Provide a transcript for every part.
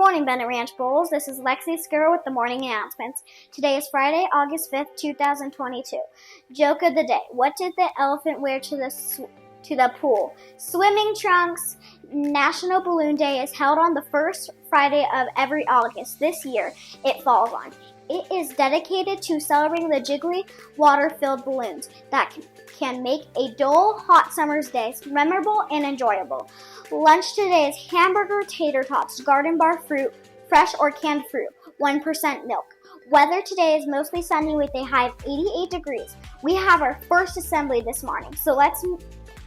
morning, Bennett Ranch Bulls. This is Lexi Skura with the morning announcements. Today is Friday, August 5th, 2022. Joke of the day. What did the elephant wear to the pool? Swimming trunks. National Balloon Day is held on the first Friday of every August. This year, it falls on. It is dedicated to celebrating the jiggly, water-filled balloons that can make a dull, hot summer's day memorable and enjoyable. Lunch today is hamburger, tater tots, garden bar fruit, fresh or canned fruit, 1% milk. Weather today is mostly sunny with a high of 88 degrees. We have our first assembly this morning, so let's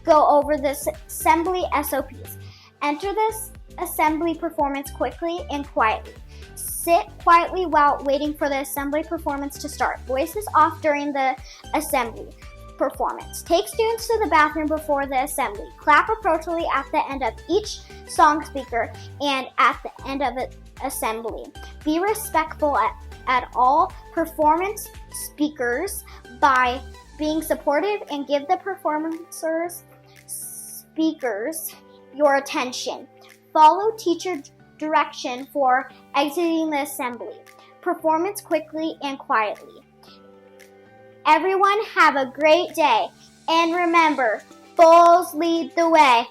go over the assembly SOPs. Enter this assembly performance quickly and quietly. Sit quietly while waiting for the assembly performance to start. Voices off during the assembly performance. Take students to the bathroom before the assembly. Clap appropriately at the end of each song speaker and at the end of the assembly. Be respectful at all performance speakers by being supportive and give the speakers your attention. Follow teacher direction for exiting the assembly. Performance quickly and quietly. Everyone have a great day, and remember, Bulls lead the way.